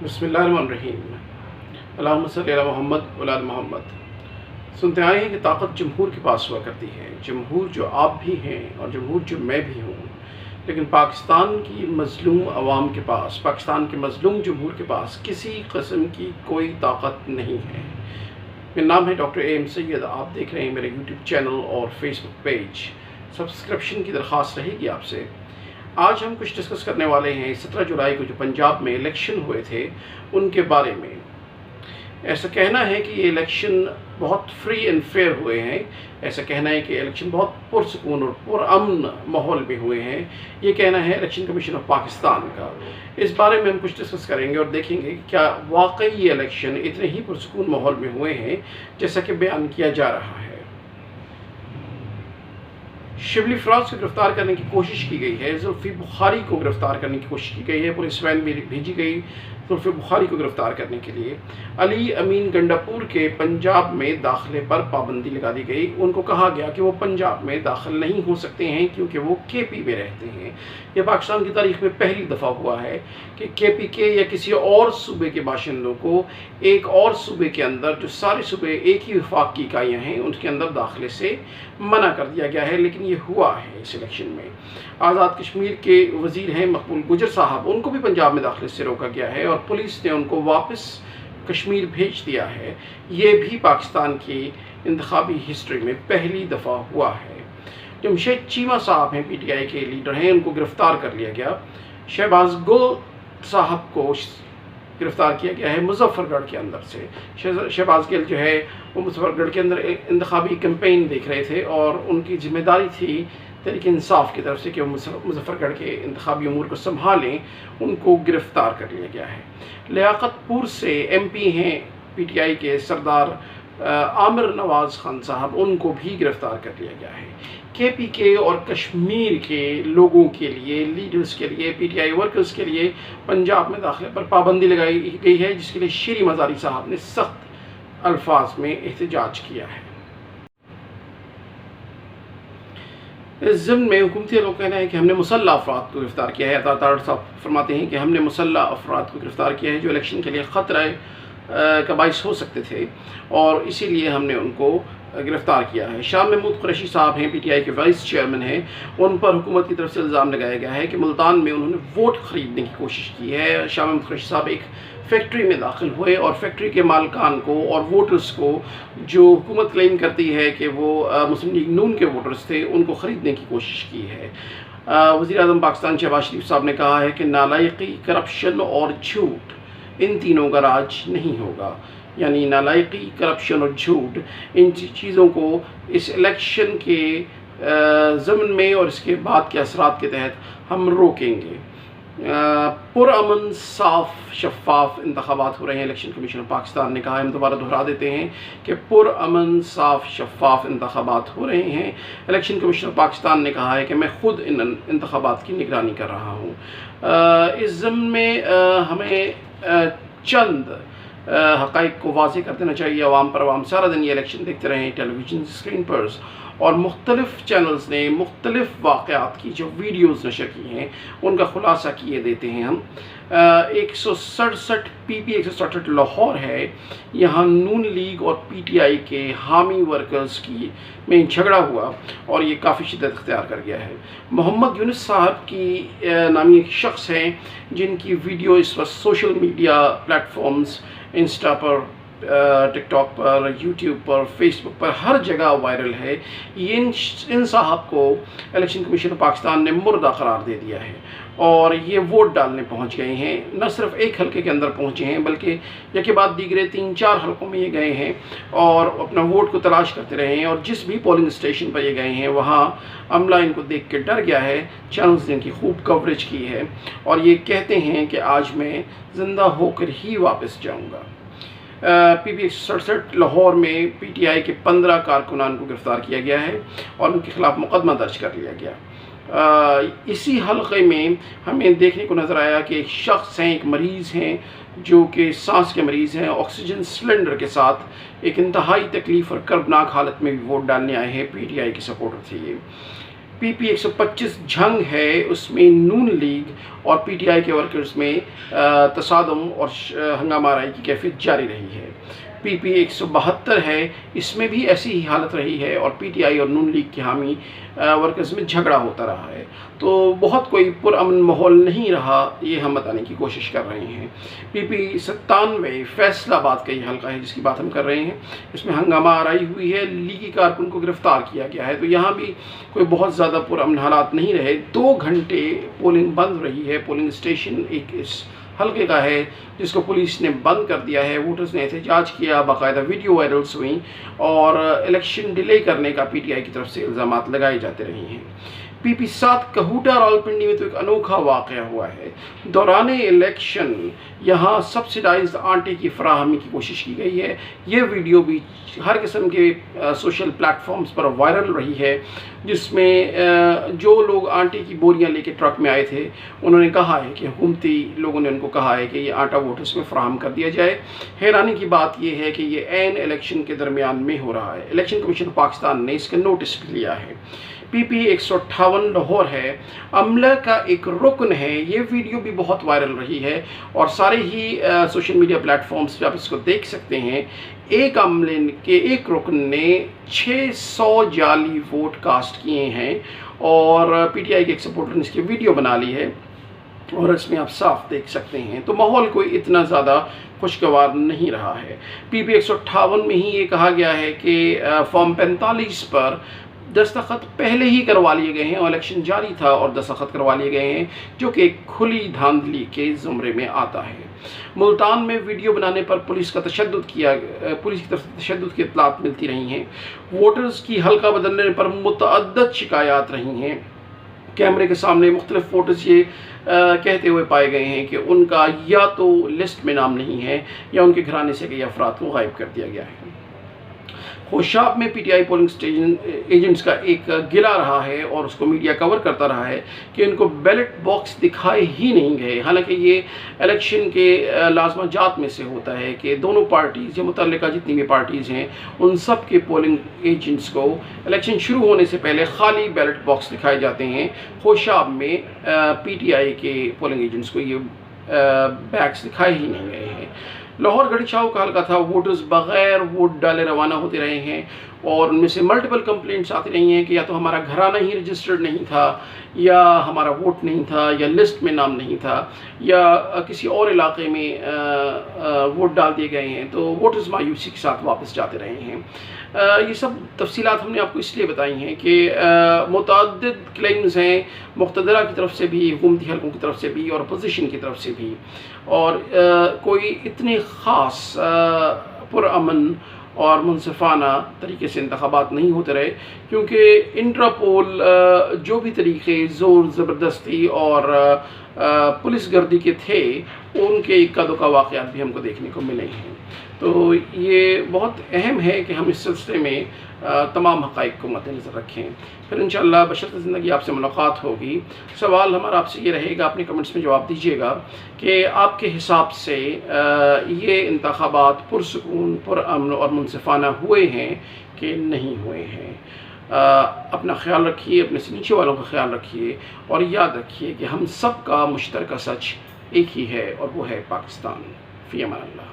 बिस्मिल्लाहिर्रहमानिर्रहीम। अल्लाहुम्मा सल्ली अला मोहम्मद व आल मोहम्मद। सुनते आए हैं कि ताकत जमहूर के पास हुआ करती है। जमहूर जो आप भी हैं और जमहूर जो मैं भी हूँ, लेकिन पाकिस्तान की मज़लूम अवाम के पास, पाकिस्तान के मज़लूम जमहूर के पास किसी किस्म की कोई ताकत नहीं है। मेरा नाम है डॉक्टर AM सैयद। आप देख रहे हैं मेरे YouTube चैनल और फेसबुक पेज। सब्सक्रिप्शन की दरख्वास्त रहेगी आपसे। आज हम कुछ डिस्कस करने वाले हैं 17 जुलाई को जो पंजाब में इलेक्शन हुए थे उनके बारे में। ऐसा कहना है कि ये इलेक्शन बहुत फ्री एंड फेयर हुए हैं। ऐसा कहना है कि इलेक्शन बहुत पुरसकून और पुरअमन माहौल में हुए हैं। ये कहना है इलेक्शन कमीशन ऑफ पाकिस्तान का। इस बारे में हम कुछ डिस्कस करेंगे और देखेंगे कि क्या वाकई ये इलेक्शन इतने ही पुरसकून माहौल में हुए हैं जैसा कि बयान किया जा रहा है। शिबली फराज को गिरफ्तार करने की कोशिश की गई है। जुल्फी बुखारी को गिरफ्तार करने की कोशिश की गई है। पुलिस वैन भी भेजी गई जुल्फी बुखारी को गिरफ्तार करने के लिए। अली अमीन गंडापुर के पंजाब में दाखिले पर पाबंदी लगा दी गई। उनको कहा गया कि वो पंजाब में दाखिल नहीं हो सकते हैं क्योंकि वो KP में रहते हैं। यह पाकिस्तान की तारीख में पहली दफ़ा हुआ है कि KP के या किसी और सूबे के बाशिंदों को एक और सूबे के अंदर, जो सारे सूबे एक ही वफाक की इकाइयाँ हैं, उनके अंदर दाखिले से मना कर दिया गया है। लेकिन ये हुआ है इस इलेक्शन में। आज़ाद कश्मीर के वज़ीर हैं मकबूल गुजर साहब, उनको भी पंजाब में दाखिले से रोका गया है और पुलिस ने उनको वापस कश्मीर भेज दिया है। ये भी पाकिस्तान की इंतखाबी हिस्ट्री में पहली दफ़ा हुआ है। जमशेद चीमा साहब हैं, PTI के लीडर हैं, उनको गिरफ़्तार कर लिया गया। शहबाज गुल साहब को गिरफ़्तार किया गया है मुजफ्फरगढ़ के अंदर से। शहबाज गिल जो है वो मुजफ्फरगढ़ के अंदर इंतखाबी कैंपेन देख रहे थे और उनकी जिम्मेदारी थी तहरीक इंसाफ की तरफ से कि वो मुजफ्फरगढ़ के इंतखाबी अमूर को संभालें। उनको गिरफ़्तार कर लिया गया है। लियाकतपुर से MP हैं PTI के सरदार आमिर नवाज़ खान साहब, उनको भी गिरफ़्तार कर लिया गया है। KP के और कश्मीर के लोगों के लिए, लीडर्स के लिए, PTI वर्कर्स के लिए पंजाब में दाखिले पर पाबंदी लगाई गई है, जिसके लिए शेरी मज़ारी साहब ने सख्त अल्फाज में एहतजाज किया है। इस ज़िम्न में हुकूमती लोग कहना है कि हमने मुसल्लह अफराद को गिरफ़्तार किया है। अतार साहब फरमाते हैं कि हमने मुसल्लह अफराद को गिरफ़्तार किया है जो इलेक्शन के लिए ख़तरा का बाइस हो सकते थे और इसीलिए हमने उनको गिरफ़्तार किया है। शाह महमूद कुरैशी साहब हैं, PTI के वाइस चेयरमैन हैं। उन पर हुकूमत की तरफ से इल्ज़ाम लगाया गया है कि मुल्तान में उन्होंने वोट ख़रीदने की कोशिश की है। शाह महमूद कुरैशी साहब एक फैक्ट्री में दाखिल हुए और फैक्ट्री के मालकान को और वोटर्स को, जो हुकूमत क्लेम करती है कि वो मुस्लिम लीग नून के वोटर्स थे, उनको ख़रीदने की कोशिश की है। वज़ीर आज़म पाकिस्तान शहबाज शरीफ साहब ने कहा है कि नालायकी, करप्शन और झूठ, इन तीनों का राज नहीं होगा। यानी नालायकी, करप्शन और झूठ, इन चीज़ों को इस इलेक्शन के ज़मन में और इसके बाद के असरात के तहत हम रोकेंगे। पुरअमन, साफ, शफाफ इंतखाबात हो रहे हैं। इलेक्शन कमीशन ऑफ पाकिस्तान ने कहा है, हम दोबारा दोहरा देते हैं कि पुरअमन, साफ, शफाफ इंतखाबात हो रहे हैं। इलेक्शन कमीशन ऑफ पाकिस्तान ने कहा है कि मैं ख़ुद इन इंतखाबात की निगरानी कर रहा हूँ। इस ज़मन में हमें चंद हक़ाइक़ को वाज़ेह कर देना चाहिए अवाम पर। अवाम सारा दिन ये इलेक्शन देखते रहे टेलीविज़न स्क्रीन पर और मुख्तलिफ़ चैनल्स ने मुख्तलिफ़ वाक़यात की जो वीडियोज़ नशर की हैं उनका ख़ुलासा किए देते हैं हम। 167 PP 167 लाहौर है। यहाँ नून लीग और PTI के हामी वर्कर्स की में झगड़ा हुआ और ये काफ़ी शिद्दत इख्तियार कर गया है। मोहम्मद यूनुस साहब की नामी एक शख्स हैं जिनकी वीडियो इस वक्त सोशल मीडिया प्लेटफॉर्म्स, इंस्टा पर, टिकटॉक पर, यूट्यूब पर, फेसबुक पर, हर जगह वायरल है। इन साहब को इलेक्शन कमीशन ऑफ पाकिस्तान ने मुर्दा करार दे दिया है और ये वोट डालने पहुंच गए हैं। न सिर्फ एक हलके के अंदर पहुंचे हैं बल्कि यके बाद दीगरे 3-4 हलकों में ये गए हैं और अपना वोट को तलाश करते रहे हैं। और जिस भी पोलिंग स्टेशन पर ये गए हैं वहाँ अमला इनको देख के डर गया है। चैनल्स ने इनकी खूब कवरेज की है और ये कहते हैं कि आज मैं ज़िंदा होकर ही वापस जाऊँगा। PP 167 लाहौर में PTI के 15 कारकुनान को गिरफ़्तार किया गया है और उनके ख़िलाफ़ मुकदमा दर्ज कर लिया गया। इसी हलक़े में हमें देखने को नज़र आया कि एक शख्स हैं, एक मरीज़ हैं जो कि सांस के मरीज़ हैं, ऑक्सीजन सिलेंडर के साथ एक इंतहाई तकलीफ़ और कर्बनाक हालत में भी वोट डालने आए हैं। PTI के सपोर्टर थे ये। PP 125 जंग है, उसमें नून लीग और PTI के वर्कर्स में तसादम और हंगामा आराई की कैफियत जारी रही है। PP 172 है, इसमें भी ऐसी ही हालत रही है और PTI और नून लीग के हामी वर्कर्स में झगड़ा होता रहा है। तो बहुत कोई पुरअमन माहौल नहीं रहा, ये हम बताने की कोशिश कर रहे हैं। PP 97 फैसलाबाद का ये हल्का है जिसकी बात हम कर रहे हैं, इसमें हंगामा आराई हुई है, लीगी कारकुन को गिरफ्तार किया गया है। तो यहाँ भी कोई बहुत ज़्यादा पुरअमन हालात नहीं रहे। 2 घंटे पोलिंग बंद रही है। पोलिंग स्टेशन एक इस हल्के का है जिसको पुलिस ने बंद कर दिया है। वोटर्स ने एहतजाज किया, बाकायदा वीडियो वायरल्स हुई और इलेक्शन डिले करने का PTI की तरफ से इल्ज़ामात लगाए जाते रहे हैं। PP 7 कहूटा रावलपिंडी में तो एक अनोखा वाक़या हुआ है। दौरान इलेक्शन यहाँ सब्सिडाइज्ड आटे की फराहमी की कोशिश की गई है। ये वीडियो भी हर किस्म के सोशल प्लेटफॉर्म्स पर वायरल रही है, जिसमें जो लोग आटे की बोरियां लेके ट्रक में आए थे उन्होंने कहा है कि हुकूमती लोगों ने उनको कहा है कि ये आटा वोटर्स में फराहम कर दिया जाए। हैरानी की बात यह है कि ये ऐन इलेक्शन के दरमियान में हो रहा है। इलेक्शन कमीशन पाकिस्तान ने इसका नोटिस भी लिया है। PP 158 लाहौर है, अमला का एक रुकन है। ये वीडियो भी बहुत वायरल रही है और सारे ही सोशल मीडिया प्लेटफॉर्म्स पे आप इसको देख सकते हैं। एक अमले के एक रुकन ने 600 जाली वोट कास्ट किए हैं और PTI के एक सपोर्टर ने इसकी वीडियो बना ली है और इसमें आप साफ देख सकते हैं। तो माहौल कोई इतना ज़्यादा खुशगवार नहीं रहा है। PP 158 में ही ये कहा गया है कि फॉर्म 45 पर दस्तखत पहले ही करवा लिए गए हैं और इलेक्शन जारी था और दस्तखत करवा लिए गए हैं, जो कि खुली धांधली के ज़ुमरे में आता है। मुल्तान में वीडियो बनाने पर पुलिस की तरफ से तशद्दुद की इत्तलात मिलती रही हैं। वोटर्स की हल्का बदलने पर मुतअद्दिद शिकायत रही हैं। कैमरे के सामने मुख्तलिफ वोटर्स ये कहते हुए पाए गए हैं कि उनका या तो लिस्ट में नाम नहीं है या उनके घराने से कई अफराद को गायब कर दिया गया है। होशाब में PTI पोलिंग स्टेशन एजेंट्स का एक गिला रहा है और उसको मीडिया कवर करता रहा है कि इनको बैलेट बॉक्स दिखाए ही नहीं गए। हालांकि ये इलेक्शन के लाजमाजात में से होता है कि दोनों पार्टीज़ या मुतल्लिका जितनी भी पार्टीज़ हैं उन सब के पोलिंग एजेंट्स को इलेक्शन शुरू होने से पहले खाली बैलेट बॉक्स दिखाए जाते हैं। होशाब में PTI के पोलिंग एजेंट्स को ये बैग्स दिखाए ही नहीं गए हैं। लाहौर गढ़ीछाव का हल्का था, वोटर्स बग़ैर वोट डाले रवाना होते रहे हैं और उनमें से मल्टीपल कंप्लेंट्स आती रही हैं कि या तो हमारा घराना ही रजिस्टर्ड नहीं था, या हमारा वोट नहीं था, या लिस्ट में नाम नहीं था, या किसी और इलाके में वोट डाल दिए गए हैं। तो वोटर्स मायूसी के साथ वापस जाते रहे हैं। ये सब तफसीलात हमने आपको इसलिए बताई हैं कि मुतअद्दिद क्लेम्स हैं मुक़्तदरा की तरफ से भी, हुकूमती हलकों की तरफ से भी और अपोजिशन की तरफ से भी, और कोई इतने ख़ास पुरअमन और मुनसिफाना तरीके से इंतखाबात नहीं होते रहे, क्योंकि इंट्रापोल जो भी तरीक़े ज़ोर ज़बरदस्ती और पुलिस गर्दी के थे उनके इक्का दुक्का वाक़यात भी हमको देखने को मिले हैं। तो ये बहुत अहम है कि हम इस सिलसिले में तमाम हक़ाइक़ को मद्देनज़र रखें। फिर इंशाअल्लाह बशर्ते ज़िंदगी आपसे मुलाकात होगी। सवाल हमारा आपसे ये रहेगा, अपने कमेंट्स में जवाब दीजिएगा कि आपके हिसाब से ये इंतखाबात पुरसुकून, पुरअमन और मुनसिफाना हुए हैं कि नहीं हुए हैं। अपना ख्याल रखिए, अपने से नीचे वालों का ख्याल रखिए और याद रखिए कि हम सब का मुश्तरका सच एक ही है और वो है पाकिस्तान। फ़ी अमान अल्लाह।